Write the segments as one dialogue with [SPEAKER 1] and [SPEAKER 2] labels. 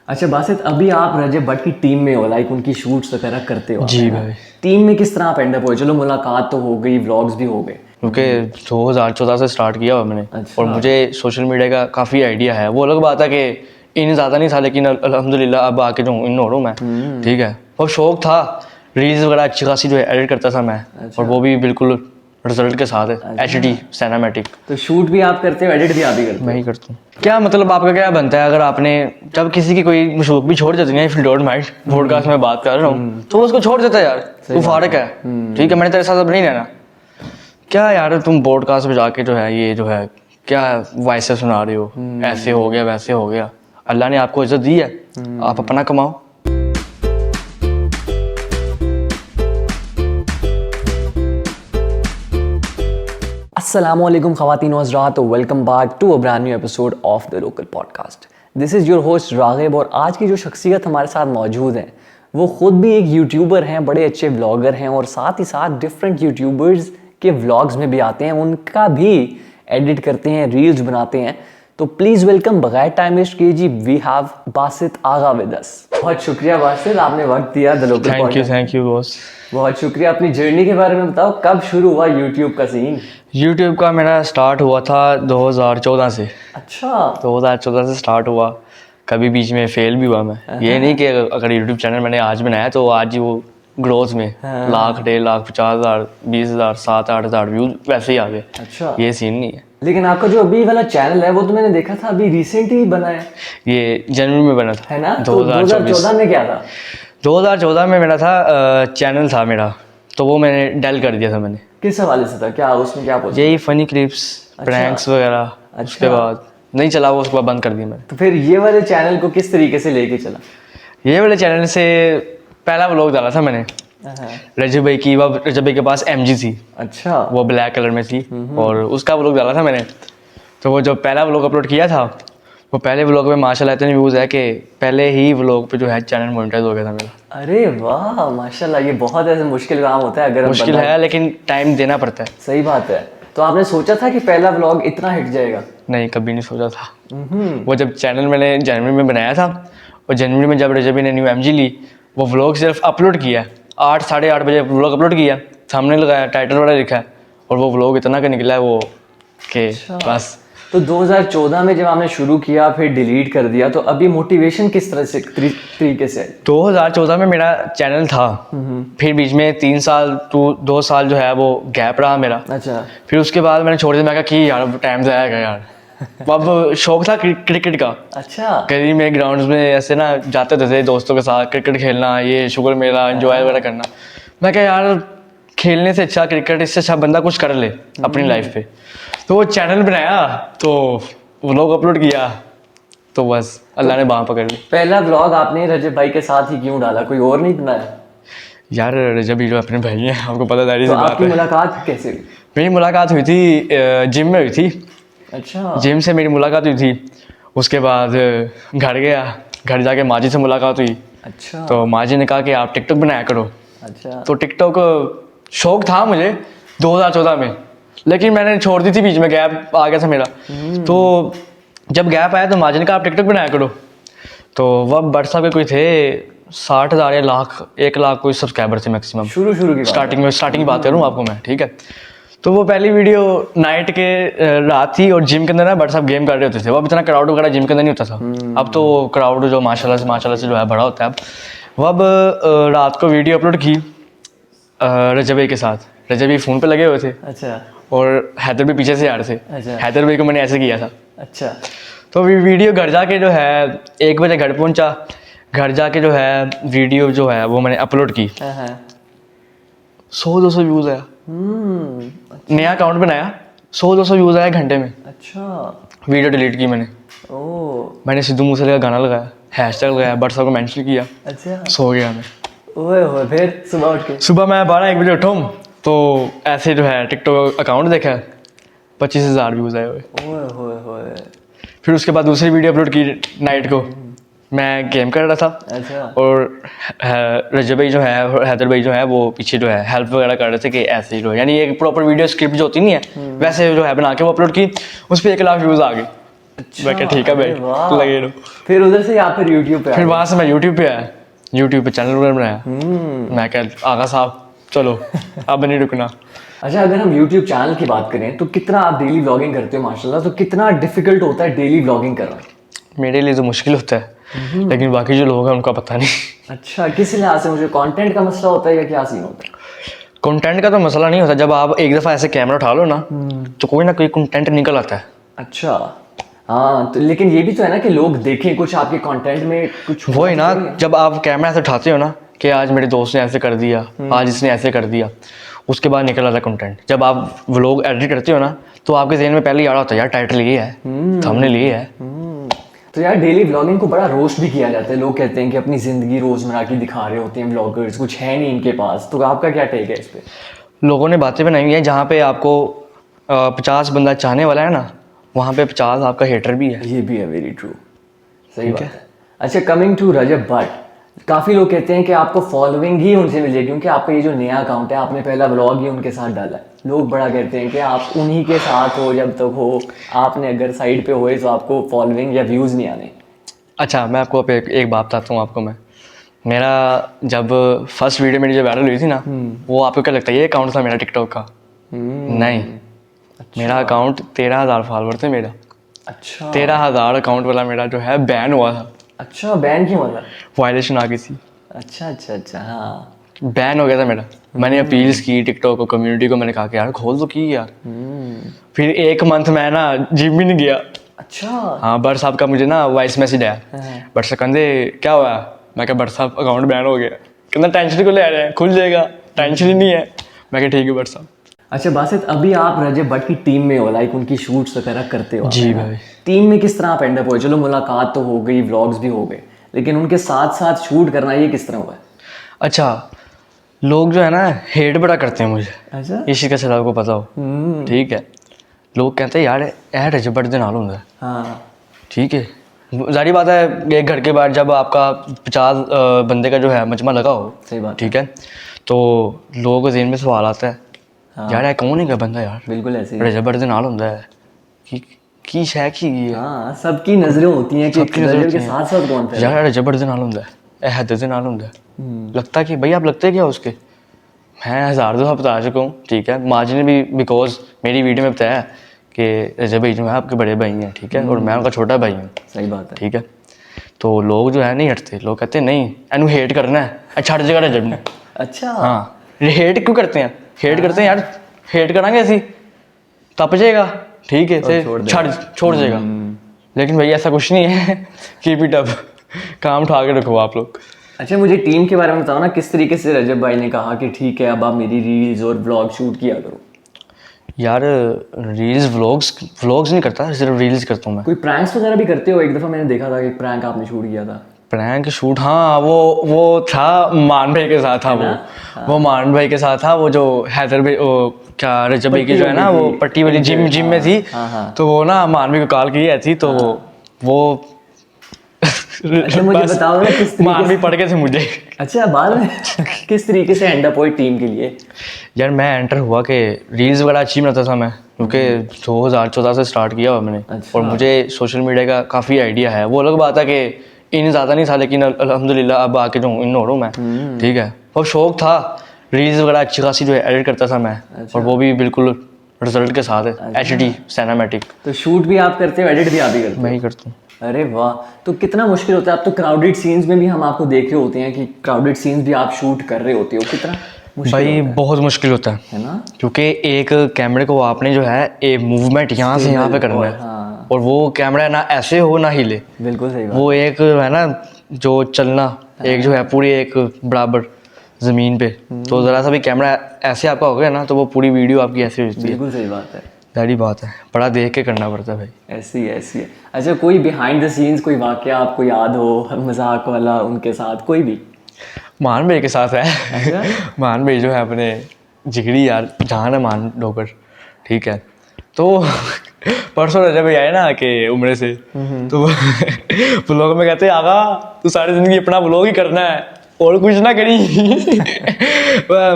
[SPEAKER 1] अच्छा बासित, अभी आप रजब भट्ट की टीम में हो, लाइक उनकी शूट्स वगैरह करते हो?
[SPEAKER 2] जी भाई।
[SPEAKER 1] टीम में किस तरह आप एंड अप हुए? चलो मुलाकात तो हो गई, व्लॉग्स भी हो गए।
[SPEAKER 2] क्योंकि 2014 से स्टार्ट किया हुआ मैंने।
[SPEAKER 1] अच्छा।
[SPEAKER 2] और मुझे सोशल मीडिया का काफ़ी आइडिया है। वो अलग बात है कि इन ज़्यादा नहीं था, लेकिन अल्हम्दुलिल्लाह अब आके जो इन हो रहा हूँ मैं, ठीक है। और शौक था, रील्स वगैरह अच्छी खासी जो है एडिट करता था मैं। और वो भी बिल्कुल रिजल्ट के साथ है, HD सिनेमैटिक।
[SPEAKER 1] तो शूट भी आप करते हो, एडिट भी आप ही करते हो?
[SPEAKER 2] मैं ही करता हूँ। क्या मतलब आपका क्या बनता है, अगर आपने जब किसी की कोई शौक भी छोड़ देते हैं, if you don't mind, podcast में बात कर रहा हूँ, तो उसको छोड़ देता है यार, तू फारक है, ठीक है, मैंने तेरे साथ अब नहीं रहना। क्या यार तुम पॉडकास्ट पे जाके जो है ये जो है क्या वॉइसेस सुना रहे हो, ऐसे हो गया वैसे हो गया। अल्लाह ने आपको इज्जत दी है, आप अपना कमाओ।
[SPEAKER 1] अस्सलामुअलैकुम ख़वातीन व हज़रात, welcome back to a brand new episode of the local podcast. This is your host Ragib. और आज की जो शख्सियत हमारे साथ मौजूद हैं वो ख़ुद भी एक यूट्यूबर हैं, बड़े अच्छे व्लॉगर हैं, और साथ ही साथ डिफरेंट यूट्यूबर्स के व्लॉग्स में भी आते हैं, उनका भी एडिट करते हैं, रील्स बनाते हैं। तो प्लीज़ वेलकम, बगैर टाइम वेस्ट किए जी, we have Basit Agha with us. बहुत शुक्रिया बासित, आपने वक्त दिया the local podcast.
[SPEAKER 2] Thank you boss.
[SPEAKER 1] बहुत शुक्रिया। अपनी जर्नी के बारे में बताओ, कब शुरू हुआ यूट्यूब का सीन?
[SPEAKER 2] यूट्यूब का मेरा स्टार्ट हुआ था 2014 से।
[SPEAKER 1] अच्छा।
[SPEAKER 2] 2014 से स्टार्ट हुआ। कभी बीच में फेल भी हुआ मैं। ये नहीं कि अगर यूट्यूब चैनल मैंने आज बनाया तो आज ही वो ग्रोथ में लाख, 1.5 लाख, 50,000, 20,000, 7-8 हज़ार व्यूज वैसे ही आ गए।
[SPEAKER 1] अच्छा।
[SPEAKER 2] ये सीन नहीं है।
[SPEAKER 1] लेकिन आपका जो अभी वाला चैनल है वो तो मैंने देखा था अभी रिसेंट ही बना
[SPEAKER 2] ये जनवरी में बना था,
[SPEAKER 1] है ना? तो
[SPEAKER 2] 2024।
[SPEAKER 1] 2014 में क्या था?
[SPEAKER 2] 2014 में मेरा था चैनल था मेरा, तो वो मैंने डेल कर दिया था मैंने।
[SPEAKER 1] किस हवाले से था? क्या उसमें क्या पूछा?
[SPEAKER 2] यही फनी क्लिप्स, प्रैंक्स वगैरह। उसके बाद नहीं चला वो, उसके बाद बंद कर दिया मैंने।
[SPEAKER 1] तो फिर ये वाले चैनल को किस तरीके से लेके चला?
[SPEAKER 2] ये वाले चैनल से पहला व्लॉग डाला था मैंने रजब भाई की। वह रजब भाई के पास MG थी,
[SPEAKER 1] अच्छा।
[SPEAKER 2] वो ब्लैक कलर में थी, और उसका व्लॉग डाला था मैंने। तो वो जो पहला व्लॉग अपलोड किया था, वो पहले व्लॉग में माशाल्लाह इतने व्यूज़ है कि पहले ही व्लॉग पे जो है चैनल मोनेटाइज हो गया था मेरा।
[SPEAKER 1] अरे वाह माशाल्लाह, ये बहुत ऐसे मुश्किल काम होता है। अगर
[SPEAKER 2] मुश्किल है लेकिन टाइम देना पड़ता है।
[SPEAKER 1] सही बात है। तो आपने सोचा था कि पहला व्लॉग इतना हिट जाएगा?
[SPEAKER 2] नहीं, कभी नहीं सोचा था। वो जब चैनल मैंने जनवरी में बनाया था, और जनवरी में जब रजबी ने न्यू MG ली, वो व्लॉग सिर्फ अपलोड किया, 8 साढ़े 8 बजे व्लॉग अपलोड किया, सामने लगाया, टाइटल वाला लिखा है, और वो व्लॉग इतना का निकला है वो कि बस।
[SPEAKER 1] तो 2014 में जब आपने शुरू किया फिर डिलीट कर दिया, तो अभी मोटिवेशन किस तरह से तरीके से आई?
[SPEAKER 2] 2014 में मेरा चैनल था, फिर बीच में 3 साल 2 साल जो है वो गैप रहा मेरा।
[SPEAKER 1] अच्छा।
[SPEAKER 2] फिर उसके बाद मैंने छोड़ दिया। मैं कहा कि यार अब टाइम जाएगा यार। अब शौक था क्रिकेट का।
[SPEAKER 1] अच्छा।
[SPEAKER 2] कहीं में ग्राउंड्स में ऐसे ना जाते थे दोस्तों के साथ, क्रिकेट खेलना, ये शुगर मेला एंजॉय वगैरह करना। मैं कहा यार खेलने से अच्छा क्रिकेट, इससे अच्छा बंदा कुछ कर ले अपनी लाइफ पे। तो वो चैनल बनाया, तो व्लॉग अपलोड किया, तो बस अल्लाह ने बाँह पकड़ ली।
[SPEAKER 1] पहला व्लॉग आपने रजब भाई के साथ ही क्यों डाला? कोई और नहीं बनाया?
[SPEAKER 2] यार रजब ही जो अपने भाई हैं, आपको पता दारी से
[SPEAKER 1] तो
[SPEAKER 2] बात
[SPEAKER 1] आपकी
[SPEAKER 2] है।
[SPEAKER 1] मुलाकात कैसे हुई?
[SPEAKER 2] मेरी मुलाकात हुई थी जिम में हुई थी।
[SPEAKER 1] अच्छा।
[SPEAKER 2] जिम से मेरी मुलाकात हुई थी। उसके बाद घर गया, घर जाके माजी से मुलाकात हुई।
[SPEAKER 1] अच्छा।
[SPEAKER 2] तो माजी ने कहा कि आप टिकटॉक बनाया करो।
[SPEAKER 1] अच्छा।
[SPEAKER 2] तो टिकटॉक शौक था मुझे 2014 में, लेकिन मैंने छोड़ दी थी, बीच में गैप आ गया था मेरा। तो जब गैप आया तो माजी ने कहा आप टिकटॉक बनाया करो। तो वह बट साहब के कोई थे 60,000 या लाख, 1 लाख कोई सब्सक्राइबर थे मैक्सिमम।
[SPEAKER 1] शुरू की
[SPEAKER 2] स्टार्टिंग की बात करूँ आपको मैं, ठीक है। तो वो पहली वीडियो नाइट के रात थी, और जिम के अंदर ना बट साहब गेम कर रहे होते थे। वो अब इतना क्राउड वगैरह जिम के अंदर नहीं होता था। अब तो क्राउड जो माशाल्लाह से जो है बड़ा होता है अब। वो अब रात को वीडियो अपलोड की रजब भाई के साथ। रजब भाई फ़ोन पे लगे हुए थे,
[SPEAKER 1] अच्छा।
[SPEAKER 2] और हैदर भी पीछे से आ रहे थे।
[SPEAKER 1] अच्छा।
[SPEAKER 2] हैदर भाई को मैंने ऐसे किया था।
[SPEAKER 1] अच्छा।
[SPEAKER 2] तो वीडियो घर जाके जो है 1 बजे घर पहुंचा। घर जाके जो है वीडियो जो है वो मैंने अपलोड की। 100-200 व्यूज़ आया। नया अकाउंट बनाया, 100-200 व्यूज़ आया घंटे में।
[SPEAKER 1] अच्छा।
[SPEAKER 2] वीडियो डिलीट की मैंने। मैंने सिद्धू मूसेवाले का गाना लगाया, हैशटैग लगाया, बट साहब को मेंशन किया।
[SPEAKER 1] अच्छा।
[SPEAKER 2] सो गया मैं।
[SPEAKER 1] ओए फिर सुबह उठ के?
[SPEAKER 2] सुबह मैं 12-1 बजे उठा हूँ, तो ऐसे जो है टिकटॉक अकाउंट देखा, 25,000 व्यूज़ आए हुए। फिर उसके बाद दूसरी वीडियो अपलोड की नाइट को। मैं गेम कर रहा था।
[SPEAKER 1] अच्छा।
[SPEAKER 2] और रजब भाई जो है, हैदर भाई जो है, वो पीछे जो है हेल्प वगैरह कर रहे थे कि ऐसे ही यानी एक प्रॉपर वीडियो स्क्रिप्ट जो होती नहीं है, वैसे जो है बना के वो अपलोड की। उस पर 1 लाख व्यूज़ आ गए। मैं क्या ठीक है
[SPEAKER 1] अरे
[SPEAKER 2] भाई,
[SPEAKER 1] वाह।
[SPEAKER 2] लगे रहो।
[SPEAKER 1] फिर उधर से यहाँ पर यूट्यूब पे आ
[SPEAKER 2] फिर
[SPEAKER 1] गए।
[SPEAKER 2] वहां से मैं यूट्यूब पे आया, यूट्यूब पे चैनल वगैरह बनाया। मैं क्या आगा साहब चलो अब नहीं रुकना।
[SPEAKER 1] अच्छा, अगर हम यूट्यूब चैनल की बात करें तो कितना आप डेली व्लॉगिंग करते हो माशाल्लाह, तो कितना डिफिकल्ट होता है डेली व्लॉगिंग करना?
[SPEAKER 2] मेरे लिए तो मुश्किल होता है, लेकिन बाकी जो लोग हैं उनका पता नहीं।
[SPEAKER 1] अच्छा, किस लिहाज से? मुझे कंटेंट का मसला होता है या क्या सीन होता है?
[SPEAKER 2] कंटेंट का तो मसला नहीं होता, जब आप एक दफ़ा ऐसे कैमरा उठा लो ना तो कोई ना कोई कंटेंट निकल आता है।
[SPEAKER 1] अच्छा, हाँ, तो लेकिन ये भी तो है ना कि लोग देखें कुछ आपके कंटेंट में कुछ।
[SPEAKER 2] वही ना, जब आप कैमरा ऐसे उठाते हो ना कि आज मेरे दोस्त ने ऐसे कर दिया, आज इसने ऐसे कर दिया, उसके बाद निकल आता है कंटेंट। जब आप व्लॉग एडिट करते हो ना तो आपके ज़हन में पहले याद आता है यार टाइटल ये है, थंबनेल ये है।
[SPEAKER 1] तो यार डेली व्लॉगिंग को बड़ा रोस्ट भी किया जाता है, लोग कहते हैं कि अपनी ज़िंदगी रोज़मर्रा की दिखा रहे होते हैं व्लॉगर्स, कुछ है नहीं इनके पास। तो आपका क्या टेक है इस पे?
[SPEAKER 2] लोगों ने बातें बनाई हुई है, जहाँ पे आपको 50 बंदा चाहने वाला है ना, वहाँ पे 50 आपका हेटर भी है।
[SPEAKER 1] ये भी है, वेरी ट्रू, सही बात है। अच्छा, कमिंग टू रजब भट्ट, काफ़ी लोग कहते हैं कि आपको फॉलोइंग ही उनसे मिलेगी क्योंकि आपका ये जो नया अकाउंट है, आपने पहला व्लॉग ही उनके साथ डाला है। लोग बड़ा कहते हैं कि आप उन्हीं के साथ हो जब तक हो, आपने अगर साइड पे होए तो आपको फॉलोइंग या व्यूज़ नहीं आने।
[SPEAKER 2] अच्छा, मैं आपको एक बात बताता हूँ आपको। मेरा जब फर्स्ट वीडियो मेरी जब वायरल हुई थी ना, वो आपको क्या लगता है ये अकाउंट था मेरा टिकटॉक का? नहीं, मेरा अकाउंट 13,000 फॉलोअर थे मेरा।
[SPEAKER 1] अच्छा,
[SPEAKER 2] 13,000 अकाउंट वाला मेरा जो है बैन हुआ था।
[SPEAKER 1] अच्छा, बैन क्यों हुआ?
[SPEAKER 2] वायलेशन आ गई थी,
[SPEAKER 1] अच्छा अच्छा अच्छा, हाँ।
[SPEAKER 2] बैन हो गया था मेरा। मैंने अपील्स की टिकटॉक को, कम्युनिटी को, मैंने कहा कि यार खोल तो की यार। फिर 1 मंथ मैं ना जिम भी नहीं गया।
[SPEAKER 1] अच्छा,
[SPEAKER 2] हाँ, बट साहब का मुझे ना वॉइस मैसेज आया, बट साहब कहते क्या हुआ? मैं क्या बट साहब अकाउंट बैन हो गया। कहना टेंशन को ले आ रहे हैं, खुल जाएगा, टेंशन ही नहीं है। मैं क्या ठीक है बट साहब।
[SPEAKER 1] अच्छा बासित, अभी आप रजब भट्ट की टीम में हो, लाइक उनकी शूट्स वगैरह करते हो आप,
[SPEAKER 2] जी
[SPEAKER 1] है ना?
[SPEAKER 2] भाई।
[SPEAKER 1] टीम में किस तरह आप एंड अप हुए? चलो मुलाकात तो हो गई, व्लॉग्स भी हो गए, लेकिन उनके साथ साथ शूट करना ये किस तरह हुआ है?
[SPEAKER 2] अच्छा, लोग जो है ना हेट बड़ा करते हैं मुझे,
[SPEAKER 1] अच्छा,
[SPEAKER 2] इस चीज़ का शायद आपको पता हो। ठीक है, लोग कहते हैं यार ए रजब भट्ट दे नाल होंदा है।
[SPEAKER 1] हाँ,
[SPEAKER 2] ठीक है, जारी बात है, एक घर के बाहर जब आपका 50 बंदे का जो है मजमा लगा हो,
[SPEAKER 1] सही बात,
[SPEAKER 2] ठीक है, तो लोगों के ज़हन में सवाल आता है, यार ये कौन है बंदा यार,
[SPEAKER 1] बिल्कुल ऐसे ही।
[SPEAKER 2] रजब भट्ट दे नाल होंदा है की शै की है।
[SPEAKER 1] हाँ, सबकी नजरें होती हैं कि
[SPEAKER 2] सबकी नज़र
[SPEAKER 1] रजब
[SPEAKER 2] होती
[SPEAKER 1] के
[SPEAKER 2] हैं।
[SPEAKER 1] साथ साथ कौन था?
[SPEAKER 2] यार रजब भट्ट दे नाल होंदा है, ए हैदर दे नाल होंदा है। लगता कि भाई आप लगते क्या हो उसके? मैं 1000 दफ़ा बता चुका हूँ, ठीक है। माजी ने भी बिकॉज मेरी वीडियो में बताया कि रजब भाई जो है आपके बड़े भाई हैं, ठीक है, और मैं उनका छोटा भाई हूँ,
[SPEAKER 1] सही बात है।
[SPEAKER 2] ठीक है। तो लोग जो है नहीं हटते, लोग कहते हैं नहीं एनू हेट करना है, छड़ जगह रजब ने।
[SPEAKER 1] अच्छा,
[SPEAKER 2] हाँ, हेट क्यों करते हैं? हेट करते हैं यार, हेट करांगे ऐसी तप जाएगा, ठीक है, से छोड़ जाएगा। लेकिन भाई ऐसा कुछ नहीं है, कीप इट अप, काम उठा के रखो आप लोग।
[SPEAKER 1] अच्छा, मुझे टीम के बारे में बताओ ना, किस तरीके से रजब भाई ने कहा कि ठीक है अब आप मेरी रील्स और ब्लॉग शूट किया करो?
[SPEAKER 2] यार रील्स व्लॉग्स नहीं करता, सिर्फ रील्स करता हूँ मैं।
[SPEAKER 1] कोई प्रैंक्स वगैरह भी करते हो? एक दफ़ा मैंने देखा था कि प्रैंक आपने शूट किया था।
[SPEAKER 2] प्रैंक शूट, हाँ, वो था मान भाई के साथ था, वो मान भाई के साथ था। वो जो हैदर भाई, वो क्या रजब भाई की जो है ना, वो पट्टी वाली जिम में थी, तो वो ना मान भाई को कॉल की है थी, तो वो
[SPEAKER 1] अच्छा, मुझे बताओ ना किस तरीके
[SPEAKER 2] मान भी पड़ गए थे मुझे।
[SPEAKER 1] अच्छा, बाद में किस तरीके से एंड अप हुई टीम के लिए?
[SPEAKER 2] यार मैं एंटर हुआ कि रील्स वगैरह अच्छी बनाता था मैं, क्योंकि 2014 से स्टार्ट किया हुआ मैंने।
[SPEAKER 1] अच्छा।
[SPEAKER 2] और मुझे सोशल मीडिया का काफ़ी आइडिया है। वो अलग बात है कि इन ज़्यादा नहीं था, लेकिन अल्हम्दुलिल्लाह अब आके जो इन हो रहा हूँ मैं, ठीक है। और शौक था, रील्स वगैरह अच्छी खासी जो है एडिट करता था मैं। और वो भी बिल्कुल रिजल्ट के साथ है, HD सिनेमैटिक।
[SPEAKER 1] तो शूट भी आप करते हो, एडिट भी आप ही करते हो?
[SPEAKER 2] मैं ही करता हूँ।
[SPEAKER 1] अरे वाह, तो कितना मुश्किल होता है? आप तो क्राउडेड सीन्स में भी हम आपको देख रहे होते हैं कि क्राउडेड सीन्स भी आप शूट कर रहे होते हो, कितना मुश्किल
[SPEAKER 2] भाई
[SPEAKER 1] होता
[SPEAKER 2] बहुत मुश्किल होता
[SPEAKER 1] है ना?
[SPEAKER 2] क्योंकि एक कैमरे को आपने जो है एक मूवमेंट यहाँ से यहाँ पे करना है,
[SPEAKER 1] हाँ,
[SPEAKER 2] और वो कैमरा ना ऐसे हो ना हिले,
[SPEAKER 1] बिल्कुल सही बात।
[SPEAKER 2] वो एक है ना जो चलना, एक जो है पूरी एक बराबर ज़मीन पे, तो ज़रा सा भी कैमरा ऐसे आपका हो गया ना, तो वो पूरी वीडियो आपकी ऐसे होती है।
[SPEAKER 1] बिल्कुल सही बात है,
[SPEAKER 2] सारी बात है, बड़ा देख के करना पड़ता है भाई।
[SPEAKER 1] ऐसी है। अच्छा, कोई बिहाइंड द सीन्स कोई वाकया आपको याद हो, मजाक वाला उनके साथ कोई भी?
[SPEAKER 2] मान भाई के साथ है। मान भाई जो है अपने जिगरी यार, जहान है मान डोकर, ठीक है। तो परसों रजब भाई आए ना कि उम्र से, तो ब्लॉग में कहते आगा तू सारी जिंदगी अपना ब्लॉग ही करना है और कुछ ना करी।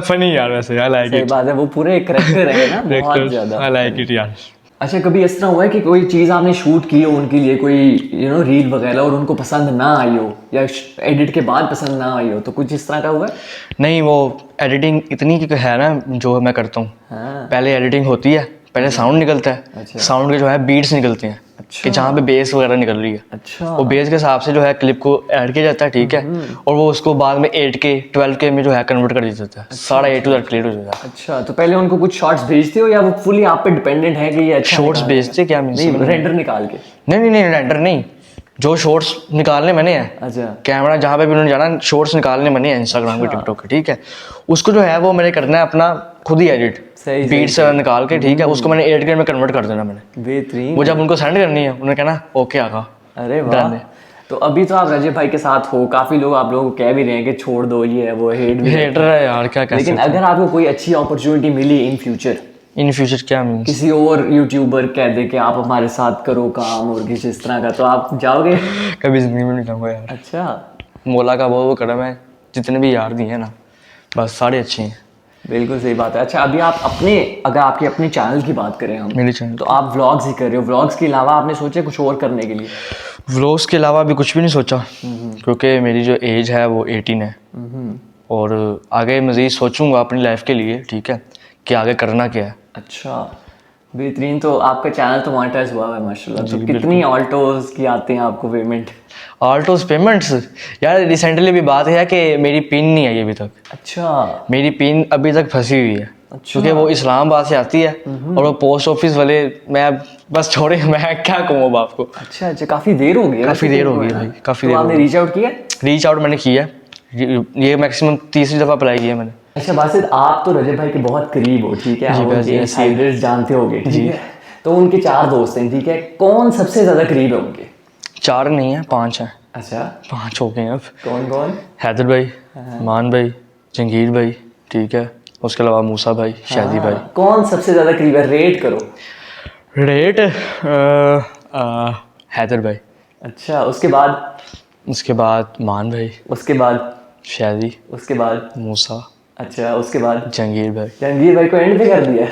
[SPEAKER 2] फनी यार, वैसे आई लाइक
[SPEAKER 1] सही
[SPEAKER 2] इट।
[SPEAKER 1] बात है, वो पूरे करेक्टर है ना, बहुत ज्यादा।
[SPEAKER 2] आई लाइक इट यार।
[SPEAKER 1] अच्छा, कभी इस तरह हुआ है कि कोई चीज़ आपने शूट की हो उनके लिए, कोई रील वगैरह, और उनको पसंद ना आई हो या एडिट के बाद पसंद ना आई हो, तो कुछ इस तरह का हुआ है?
[SPEAKER 2] नहीं, वो एडिटिंग इतनी की है ना जो मैं करता हूँ।
[SPEAKER 1] हाँ।
[SPEAKER 2] पहले एडिटिंग होती है, पहले साउंड निकलता है,
[SPEAKER 1] अच्छा।
[SPEAKER 2] साउंड के जो है बीट्स निकलते हैं कि जहाँ पे बेस वगैरह निकल रही है।
[SPEAKER 1] अच्छा।
[SPEAKER 2] वो बेस के हिसाब से जो है क्लिप को ऐड किया जाता है, ठीक है, और वो उसको बाद में 8K 12K में जो है कन्वर्ट कर दिया जाता है। सारा A to Z क्लियर हो जाता है।
[SPEAKER 1] अच्छा, तो पहले उनको कुछ शॉर्ट्स भेजते हो या वो फुली आप पे डिपेंडेंट है कि ये अच्छा
[SPEAKER 2] शॉर्ट्स
[SPEAKER 1] निकाल
[SPEAKER 2] भेजते क्या मीन्स?
[SPEAKER 1] नहीं, रेंडर निकाल के?
[SPEAKER 2] नहीं, रेंडर नहीं, जो शॉर्ट्स निकालने मैंने हैं,
[SPEAKER 1] अच्छा।
[SPEAKER 2] कैमरा जहाँ पे भी उन्होंने जाना, शॉर्ट्स निकालने मैंने हैं इंस्टाग्राम के, टिकटॉक के, ठीक है, उसको जो है वो मैंने करना है अपना खुद ही एडिट,
[SPEAKER 1] सही
[SPEAKER 2] बीट से निकाल के, ठीक है, उसको मैंने 8K में कन्वर्ट कर देना मैंने।
[SPEAKER 1] बेहतरीन।
[SPEAKER 2] वो जब उनको सेंड करनी है उन्होंने कहना ओके आगा।
[SPEAKER 1] अरे वाह। तो अभी तो आप रजब भाई के साथ हो, काफी लोग आप लोगों को कह भी रहे हैं कि छोड़ दो, ये है वो, हेट भी,
[SPEAKER 2] हेटर है यार, क्या कह
[SPEAKER 1] लेकिन अगर आपको कोई अच्छी अपॉर्चुनिटी मिली इन फ्यूचर,
[SPEAKER 2] इन फ्यूचर क्या मीन्स?
[SPEAKER 1] किसी और यूट्यूबर कह दे कि आप हमारे साथ करो काम और किसी इस तरह का, तो आप जाओगे?
[SPEAKER 2] कभी जिंदगी में नहीं जाऊंगा यार।
[SPEAKER 1] अच्छा।
[SPEAKER 2] मौला का वो करम है, जितने भी यार दिए हैं ना, बस सारे अच्छे हैं।
[SPEAKER 1] बिल्कुल सही बात है। अच्छा, अभी आप अगर आपके अपने चैनल की बात करें हम,
[SPEAKER 2] मेरे चैनल
[SPEAKER 1] तो आप व्लॉग्स ही कर रहे हो, व्लॉग्स के अलावा आपने सोचा कुछ और करने के लिए?
[SPEAKER 2] व्लॉग्स के अलावा अभी कुछ भी नहीं सोचा, क्योंकि मेरी जो एज है वो 18 है, और आगे मज़ीद सोचूंगा अपनी लाइफ के लिए, ठीक है, कि आगे करना क्या है।
[SPEAKER 1] अच्छा, बेहतरीन। तो आपका चैनल तो मोनेटाइज हुआ है माशाल्लाह, तो कितनी ऑल्टोज की आते हैं आपको पेमेंट?
[SPEAKER 2] ऑल्टोज पेमेंट्स यार, रिसेंटली भी बात है कि मेरी पिन नहीं आई अभी तक।
[SPEAKER 1] अच्छा।
[SPEAKER 2] मेरी पिन अभी तक फंसी हुई है, क्योंकि वो इस्लामाबाद से आती है, और वो पोस्ट ऑफिस वाले, मैं बस छोड़े, मैं क्या कहूँ अब आपको।
[SPEAKER 1] अच्छा, काफी देर हो गई है।
[SPEAKER 2] काफ़ी देर हो गई भाई, काफ़ी
[SPEAKER 1] तो
[SPEAKER 2] देर।
[SPEAKER 1] आपने रीच आउट किया?
[SPEAKER 2] रीच आउट मैंने किया है, ये मैक्सिमम तीसरी दफ़ा अप्लाई किया मैंने।
[SPEAKER 1] अच्छा बासित, आप तो रजब भाई के बहुत करीब हो, ठीक है, आप उनके इनसाइडर्स जानते होगे, ठीक है, तो उनके 4 दोस्त हैं, ठीक है, कौन सबसे ज्यादा करीब है उनके?
[SPEAKER 2] 4 नहीं है, 5 हैं।
[SPEAKER 1] अच्छा,
[SPEAKER 2] 5 हो गए हैं अब।
[SPEAKER 1] कौन कौन?
[SPEAKER 2] हैदर भाई, मान भाई, जंगीर भाई, ठीक है, उसके अलावा मूसा भाई, शादी भाई।
[SPEAKER 1] कौन सबसे ज्यादा करीब है, रेट करो।
[SPEAKER 2] रेट हैदर भाई।
[SPEAKER 1] अच्छा, उसके बाद?
[SPEAKER 2] उसके बाद मान भाई।
[SPEAKER 1] उसके बाद?
[SPEAKER 2] शादी।
[SPEAKER 1] उसके बाद?
[SPEAKER 2] मूसा।
[SPEAKER 1] अच्छा, उसके बाद?
[SPEAKER 2] जंगीर भाई।
[SPEAKER 1] जंगीर भाई को एंड पे कर दिया?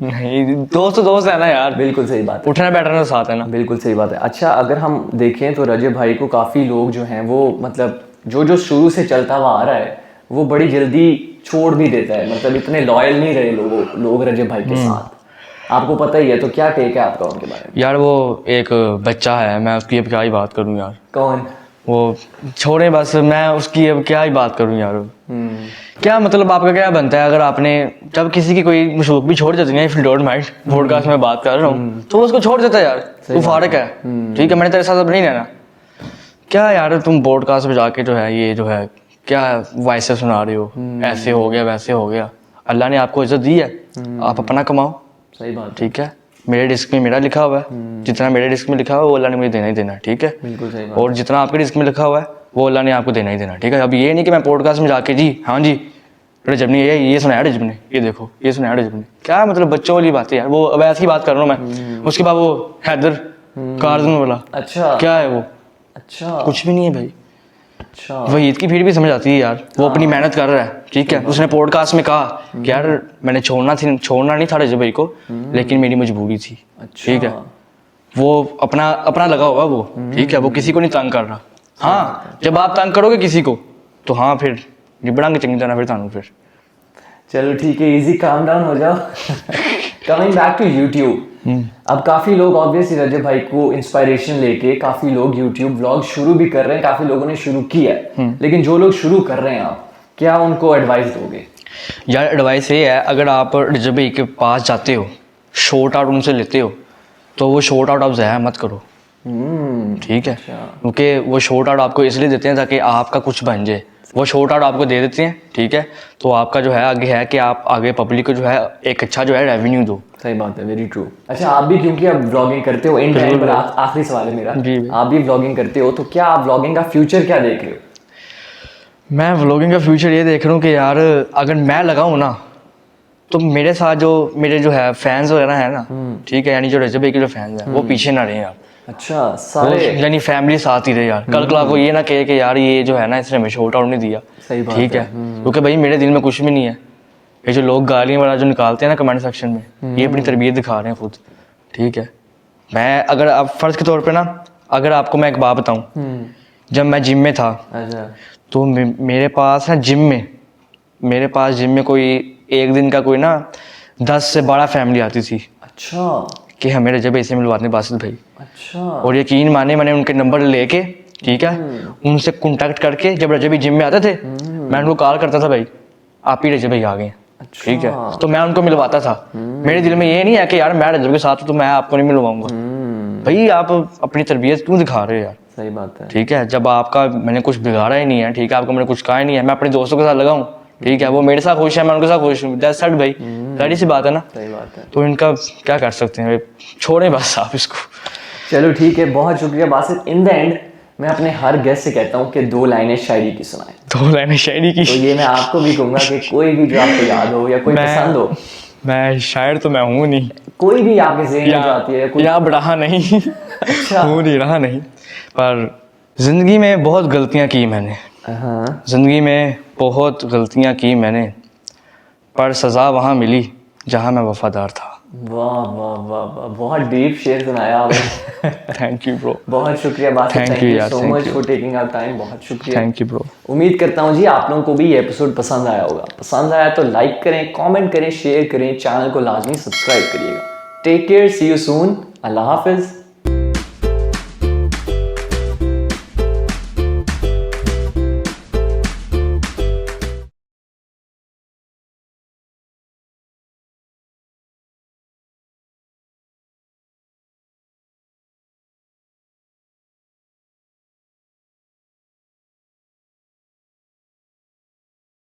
[SPEAKER 2] नहीं, दोस्त तो दोस्त है ना यार,
[SPEAKER 1] बिल्कुल सही बात है,
[SPEAKER 2] उठना बैठना तो साथ है ना।
[SPEAKER 1] बिल्कुल सही बात है। अच्छा, अगर हम देखें तो रजब भाई को काफ़ी लोग जो हैं वो, मतलब जो शुरू से चलता हुआ आ रहा है, वो बड़ी जल्दी छोड़ भी देता है, मतलब इतने लॉयल नहीं रहे लोग रजब भाई के साथ, आपको पता ही है, तो क्या टेक है आपका उनके बारे में?
[SPEAKER 2] यार वो एक बच्चा है, मैं उसकी अब क्या ही बात करूँ यार।
[SPEAKER 1] कौन?
[SPEAKER 2] वो छोड़े बस, मैं उसकी अब क्या ही बात करूँ यार। क्या मतलब आपका क्या बनता है अगर आपने, जब किसी की कोई मशहूक भी छोड़ जाती है, if you don't mind, podcast में बात कर रहा हूँ, तो उसको छोड़ देता है यार, तू फारक है, ठीक है, मैंने तेरे साथ अब नहीं रहना। क्या यार तुम पॉडकास्ट में जाके जो है ये जो है क्या वॉइसेस सुना रहे हो, ऐसे हो गया वैसे हो गया। अल्लाह ने आपको इज्जत दी है, आप अपना कमाओ,
[SPEAKER 1] सही बात,
[SPEAKER 2] ठीक है, मेरे डिस्क में मेरा लिखा हुआ है, जितना मेरे डिस्क में लिखा हुआ है वो अल्लाह ने मुझे देना ही देना, ठीक है,
[SPEAKER 1] बिल्कुल सही बात।
[SPEAKER 2] और जितना आपके डिस्क में लिखा हुआ है वो अल्लाह ने आपको देना ही देना, ठीक है। अब ये नहीं कि मैं पॉडकास्ट में जाके जी हाँ जी रजब ने ये सुनाया रजब ने, ये देखो ये सुनाया रजब ने, क्या मतलब बच्चों वाली बात है यार, वो अब ऐसी बात कर रहा हूँ मैं। उसके बाद वो हैदर कार्जन वाला,
[SPEAKER 1] अच्छा,
[SPEAKER 2] क्या है वो?
[SPEAKER 1] अच्छा,
[SPEAKER 2] कुछ भी नहीं है भाई।
[SPEAKER 1] अच्छा,
[SPEAKER 2] वही ईद की भीड़ भी समझ आती है यार, वो अपनी मेहनत कर रहा है, ठीक है, उसने पॉडकास्ट में कहा कि यार मैंने छोड़ना नहीं था रजब भाई को, लेकिन मेरी मजबूरी थी, ठीक है, वो अपना लगा हुआ वो, ठीक है, वो किसी को नहीं तंग कर रहा। हाँ, जब आप तंग करोगे किसी को तो हाँ फिर निबड़ांगे चंगी तरह फिर तानू फिर।
[SPEAKER 1] चलो ठीक है, इजी काम डाउन हो जाओ। कमिंग बैक टू यूट्यूब, अब काफी लोग ऑब्वियसली रजब भाई को इंस्पिरेशन लेके काफी लोग यूट्यूब व्लॉग शुरू भी कर रहे हैं, काफी लोगों ने शुरू किया है, लेकिन जो लोग शुरू कर रहे हैं, आप क्या उनको एडवाइस दोगे?
[SPEAKER 2] यार एडवाइस ये है, अगर आप रजब भाई के पास जाते हो, शॉर्ट आउट उनसे लेते हो, तो वो शॉर्ट आउट आप ज़ाया मत करो, ठीक है, क्योंकि वो शॉर्ट आउट आपको इसलिए देते हैं ताकि आपका कुछ बन जाए, वो शॉर्ट आउट आपको दे देते हैं, ठीक है, तो आपका जो है आगे है कि आप आगे पब्लिक को जो है एक अच्छा जो है रेवेन्यू दो।
[SPEAKER 1] सही बात है, वेरी ट्रू। अच्छा, आप भी क्योंकि अब व्लॉगिंग करते हो, इन टाइम पर आखिरी सवाल है मेरा, आप भी व्लॉगिंग करते हो, तो क्या आप व्लॉगिंग का फ्यूचर क्या देख रहे हो?
[SPEAKER 2] मैं व्लॉगिंग का फ्यूचर ये देख रहा हूँ कि यार अगर मैं लगाऊँ ना, तो मेरे साथ मेरे जो है फैंस वगैरह है ना, ठीक है, यानी जो रजब भाई के जो फैंस हैं वो पीछे ना रहे यार।
[SPEAKER 1] अच्छा, सारे
[SPEAKER 2] यानी फैमिली साथ ही रहे यार, कल को ये ना कहे कि यार ये जो है ना इसने हमें शॉर्ट आउट नहीं दिया,
[SPEAKER 1] सही बात
[SPEAKER 2] ठीक है, क्योंकि भाई मेरे दिल में कुछ भी नहीं है, ये जो लोग गालियाँ वाला जो निकालते हैं ना कमेंट सेक्शन में, ये अपनी तरबियत दिखा रहे हैं खुद, ठीक है। मैं अगर आप फ़र्ज़ के तौर पे ना, अगर आपको मैं एक बात बताऊँ, जब मैं जिम में था
[SPEAKER 1] अच्छा
[SPEAKER 2] तो मेरे पास ना जिम में कोई एक दिन का कोई ना 10 से 12 फैमिली आती थी
[SPEAKER 1] अच्छा
[SPEAKER 2] कि हमें रजब ऐसे मिलवाते बासित भाई।
[SPEAKER 1] अच्छा
[SPEAKER 2] और यकीन माने मैंने उनके नंबर लेके, ठीक है, उनसे कॉन्टैक्ट करके जब रजबी जिम में आते थे मैं उनको कॉल करता था, भाई आप ही रजब भाई आ गए,
[SPEAKER 1] अच्छा।
[SPEAKER 2] ठीक है, तो मैं उनको मिलवाता था। मेरे दिल में ये नहीं है कि यार मैं रजब के साथ हूँ तो मैं आपको नहीं मिलवाऊंगा। भाई आप अपनी तरबियत क्यों दिखा रहे हो यार,
[SPEAKER 1] सही बात है।
[SPEAKER 2] ठीक है, जब आपका मैंने कुछ बिगाड़ा ही नहीं है, ठीक है, आपको मैंने कुछ कहा ही नहीं है, मैं अपने दोस्तों के साथ लगाऊं, ठीक है, वो मेरे साथ खुश है, मैं उनके साथ खुश हूँ, दैट्स इट भाई, सारी सी बात है ना।
[SPEAKER 1] सही बात है।
[SPEAKER 2] तो इनका क्या कर सकते हैं, छोड़ें बस आप इसको।
[SPEAKER 1] चलो ठीक है, बहुत शुक्रिया बासित। इन द एंड मैं अपने हर गेस्ट से कहता हूँ कि 2 लाइनें शायरी की सुनाएं।
[SPEAKER 2] 2 लाइनें शायरी की?
[SPEAKER 1] तो ये मैं आपको भी कहूँगा कि कोई भी जो आपको याद हो या कोई पसंद हो।
[SPEAKER 2] मैं शायर तो मैं हूँ नहीं,
[SPEAKER 1] कोई भी आपके ज़हन में जो आती है कोई।
[SPEAKER 2] या रहा नहीं
[SPEAKER 1] अच्छा।
[SPEAKER 2] हूँ नहीं, रहा नहीं, पर ज़िंदगी में बहुत गलतियाँ की मैंने,
[SPEAKER 1] हाँ
[SPEAKER 2] ज़िंदगी में बहुत गलतियाँ की मैंने, पर सज़ा वहाँ मिली जहाँ मैं वफादार था।
[SPEAKER 1] वाह वाह वाह वाह, बहुत डीप शेर सुनाया आपने।
[SPEAKER 2] थैंक यू ब्रो,
[SPEAKER 1] बहुत शुक्रिया Basit,
[SPEAKER 2] Thank
[SPEAKER 1] thank
[SPEAKER 2] you
[SPEAKER 1] you
[SPEAKER 2] यार,
[SPEAKER 1] so
[SPEAKER 2] thank
[SPEAKER 1] much
[SPEAKER 2] you.
[SPEAKER 1] For taking our time. बहुत शुक्रिया।
[SPEAKER 2] Thank you bro.
[SPEAKER 1] उम्मीद करता हूँ जी आप लोगों को भी ये एपिसोड पसंद आया होगा। पसंद आया तो लाइक करें, कमेंट करें, शेयर करें, चैनल को लाजमी सब्सक्राइब करिएगा। Take care, see you soon, Allah हाफिज़।